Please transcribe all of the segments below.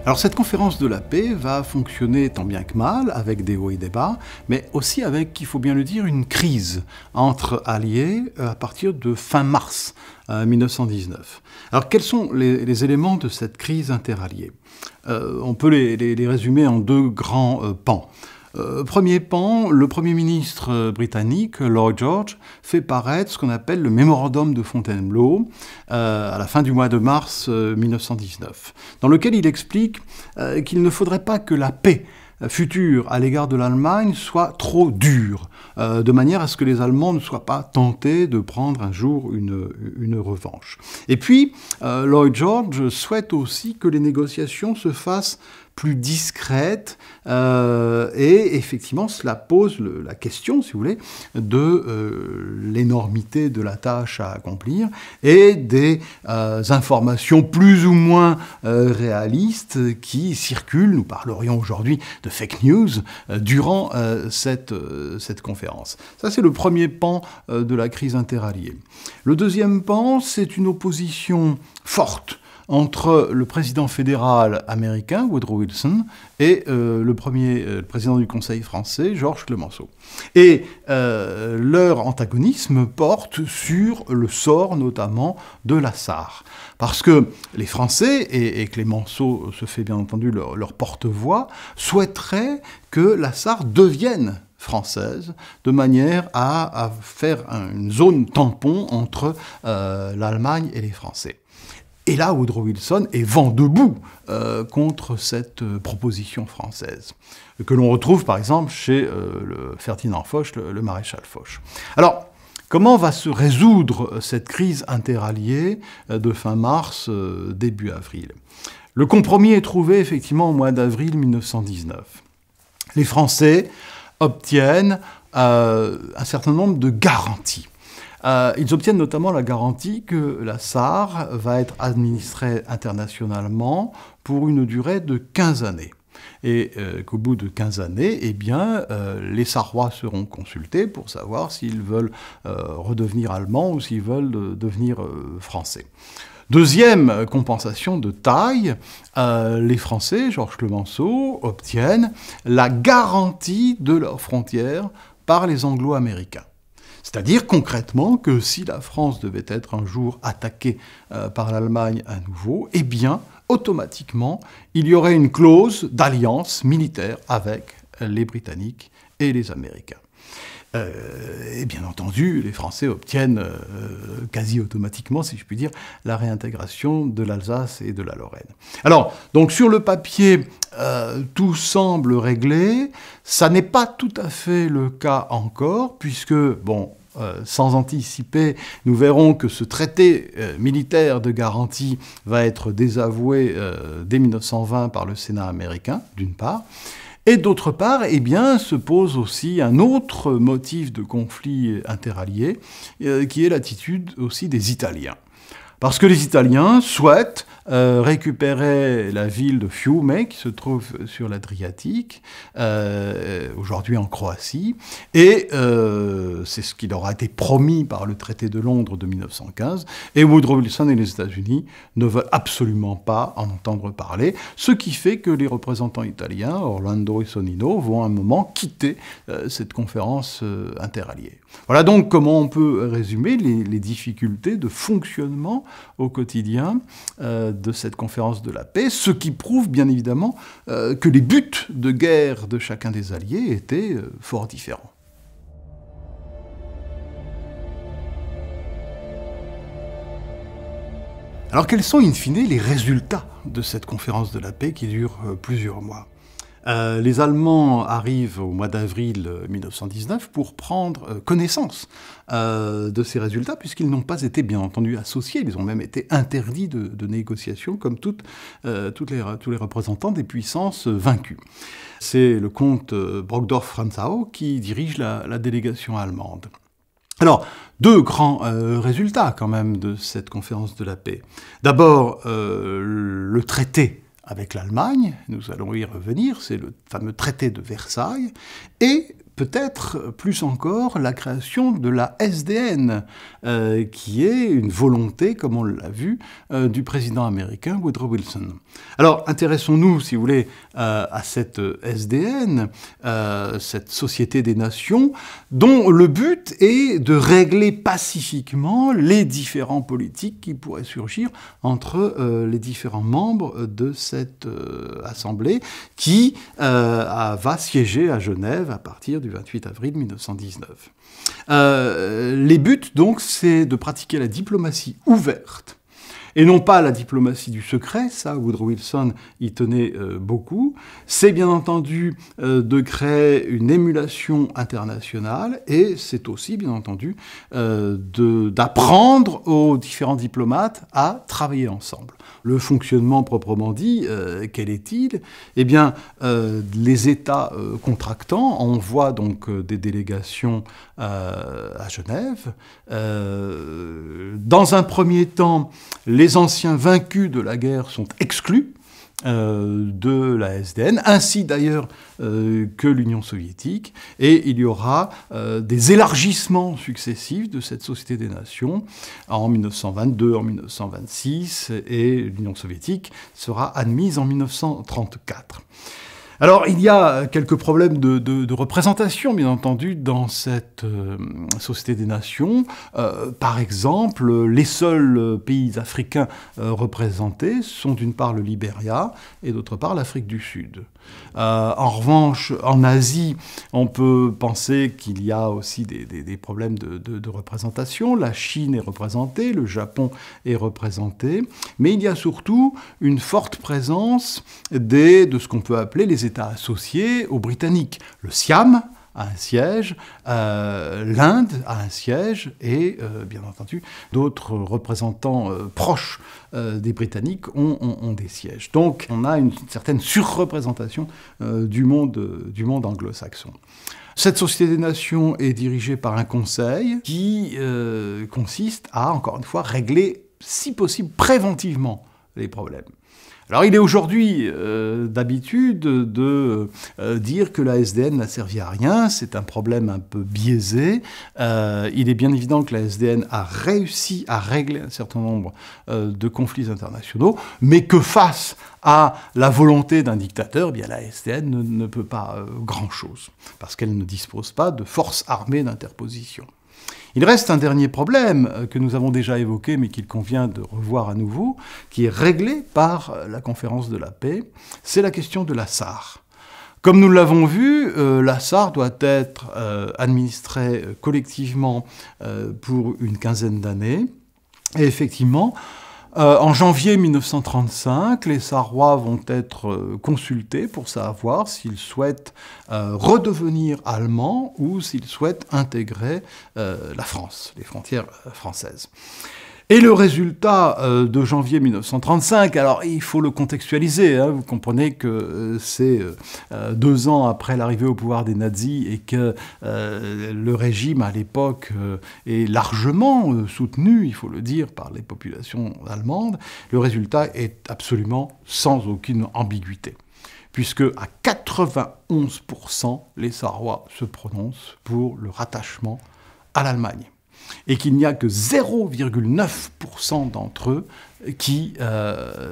Alors cette conférence de la paix va fonctionner tant bien que mal, avec des hauts et des bas, mais aussi avec, il faut bien le dire, une crise entre alliés à partir de fin mars 1919. Alors quels sont les éléments de cette crise interalliée? On peut les résumer en deux grands pans. Premier pan, le Premier ministre britannique, Lloyd George, fait paraître ce qu'on appelle le mémorandum de Fontainebleau à la fin du mois de mars 1919, dans lequel il explique qu'il ne faudrait pas que la paix future à l'égard de l'Allemagne soit trop dure, de manière à ce que les Allemands ne soient pas tentés de prendre un jour une revanche. Et puis, Lloyd George souhaite aussi que les négociations se fassent plus discrète, et effectivement cela pose la question, si vous voulez, de l'énormité de la tâche à accomplir et des informations plus ou moins réalistes qui circulent, nous parlerions aujourd'hui de fake news, durant cette conférence. Ça c'est le premier pan de la crise interalliée. Le deuxième pan, c'est une opposition forte entre le président fédéral américain, Woodrow Wilson, et le président du Conseil français, Georges Clemenceau. Et leur antagonisme porte sur le sort notamment de la Sarre. Parce que les Français, et Clemenceau se fait bien entendu leur porte-voix, souhaiteraient que la Sarre devienne française, de manière à faire une zone tampon entre l'Allemagne et les Français. Et là, Woodrow Wilson est vent debout contre cette proposition française, que l'on retrouve par exemple chez Ferdinand Foch, le maréchal Foch. Alors, comment va se résoudre cette crise interalliée de fin mars, début avril? Le compromis est trouvé effectivement au mois d'avril 1919. Les Français obtiennent un certain nombre de garanties. Ils obtiennent notamment la garantie que la Sarre va être administrée internationalement pour une durée de 15 années. Et qu'au bout de 15 années, eh bien, les Sarrois seront consultés pour savoir s'ils veulent redevenir allemands ou s'ils veulent devenir français. Deuxième compensation de taille, les Français, Georges Clemenceau, obtiennent la garantie de leurs frontières par les Anglo-Américains. C'est-à-dire concrètement que si la France devait être un jour attaquée par l'Allemagne à nouveau, eh bien, automatiquement, il y aurait une clause d'alliance militaire avec les Britanniques et les Américains. Et bien entendu, les Français obtiennent quasi automatiquement, si je puis dire, la réintégration de l'Alsace et de la Lorraine. Alors, donc sur le papier, tout semble réglé. Ça n'est pas tout à fait le cas encore, puisque, bon, sans anticiper, nous verrons que ce traité militaire de garantie va être désavoué dès 1920 par le Sénat américain, d'une part. Et d'autre part, eh bien, se pose aussi un autre motif de conflit interallié, qui est l'attitude aussi des Italiens. Parce que les Italiens souhaitent récupérer la ville de Fiume, qui se trouve sur l'Adriatique, aujourd'hui en Croatie, et c'est ce qui leur a été promis par le traité de Londres de 1915, et Woodrow Wilson et les États-Unis ne veulent absolument pas en entendre parler, ce qui fait que les représentants italiens, Orlando et Sonnino, vont à un moment quitter cette conférence interalliée. Voilà donc comment on peut résumer les difficultés de fonctionnement au quotidien de cette conférence de la paix, ce qui prouve bien évidemment que les buts de guerre de chacun des alliés étaient fort différents. Alors quels sont in fine les résultats de cette conférence de la paix qui dure plusieurs mois ? Les Allemands arrivent au mois d'avril 1919 pour prendre connaissance de ces résultats, puisqu'ils n'ont pas été, bien entendu, associés. Ils ont même été interdits de négociation, comme tous les représentants des puissances vaincues. C'est le comte Brockdorff-Rantzau qui dirige la délégation allemande. Alors, deux grands résultats, quand même, de cette conférence de la paix. D'abord, le traité avec l'Allemagne, nous allons y revenir, c'est le fameux traité de Versailles, et peut-être plus encore la création de la SDN, qui est une volonté, comme on l'a vu, du président américain Woodrow Wilson. Alors, intéressons-nous, si vous voulez, à cette SDN, cette Société des Nations, dont le but est de régler pacifiquement les différends politiques qui pourraient surgir entre les différents membres de cette assemblée qui va siéger à Genève à partir du 28 avril 1919. Les buts, donc, c'est de pratiquer la diplomatie ouverte, et non pas la diplomatie du secret, ça, Woodrow Wilson y tenait beaucoup. C'est bien entendu de créer une émulation internationale, et c'est aussi, bien entendu, d'apprendre aux différents diplomates à travailler ensemble. Le fonctionnement proprement dit, quel est-il? Eh bien, les États contractants envoient donc des délégations à Genève. Dans un premier temps, les anciens vaincus de la guerre sont exclus de la SDN, ainsi d'ailleurs que l'Union soviétique, et il y aura des élargissements successifs de cette Société des Nations en 1922, en 1926, et l'Union soviétique sera admise en 1934. Alors, il y a quelques problèmes de représentation, bien entendu, dans cette Société des Nations. Par exemple, les seuls pays africains représentés sont d'une part le Libéria et d'autre part l'Afrique du Sud. En revanche, en Asie, on peut penser qu'il y a aussi des problèmes de représentation. La Chine est représentée, le Japon est représenté, mais il y a surtout une forte présence de ce qu'on peut appeler les États associés aux Britanniques. Le Siam a un siège, l'Inde a un siège, et bien entendu, d'autres représentants proches des Britanniques ont des sièges. Donc on a une certaine surreprésentation du monde anglo-saxon. Cette Société des Nations est dirigée par un conseil qui consiste à, encore une fois, régler, si possible, préventivement les problèmes. Alors il est aujourd'hui d'habitude de dire que la SDN n'a servi à rien, c'est un problème un peu biaisé. Il est bien évident que la SDN a réussi à régler un certain nombre de conflits internationaux, mais que face à la volonté d'un dictateur, eh bien la SDN ne peut pas grand-chose, parce qu'elle ne dispose pas de forces armées d'interposition. Il reste un dernier problème que nous avons déjà évoqué, mais qu'il convient de revoir à nouveau, qui est réglé par la conférence de la paix, c'est la question de la SAR. Comme nous l'avons vu, la SAR doit être administrée collectivement pour une quinzaine d'années, et effectivement, en janvier 1935, les Sarrois vont être consultés pour savoir s'ils souhaitent redevenir allemands ou s'ils souhaitent intégrer la France, les frontières françaises. Et le résultat de janvier 1935, alors il faut le contextualiser, hein, vous comprenez que c'est 2 ans après l'arrivée au pouvoir des nazis et que le régime à l'époque est largement soutenu, il faut le dire, par les populations allemandes. Le résultat est absolument sans aucune ambiguïté, puisque à 91%, les Sarrois se prononcent pour le rattachement à l'Allemagne, et qu'il n'y a que 0,9% d'entre eux qui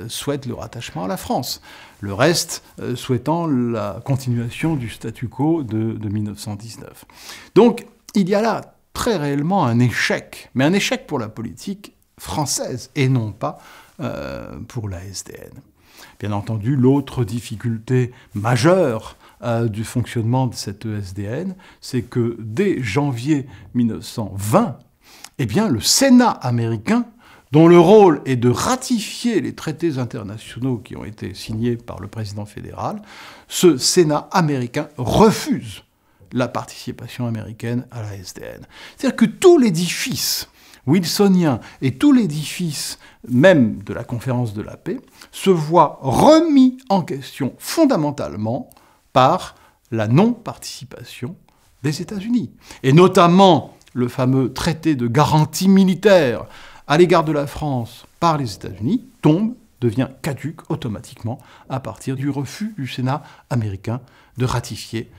souhaitent le rattachement à la France. Le reste souhaitant la continuation du statu quo de 1919. Donc, il y a là très réellement un échec, mais un échec pour la politique française, et non pas pour la SDN. Bien entendu, l'autre difficulté majeure du fonctionnement de cette SDN, c'est que dès janvier 1920, eh bien, le Sénat américain, dont le rôle est de ratifier les traités internationaux qui ont été signés par le président fédéral, ce Sénat américain refuse la participation américaine à la SDN. C'est-à-dire que tout l'édifice wilsonien et tout l'édifice même de la conférence de la paix se voit remis en question fondamentalement par la non-participation des États-Unis. Et notamment le fameux traité de garantie militaire à l'égard de la France par les États-Unis devient caduc automatiquement à partir du refus du Sénat américain de ratifier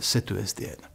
cette ESDN.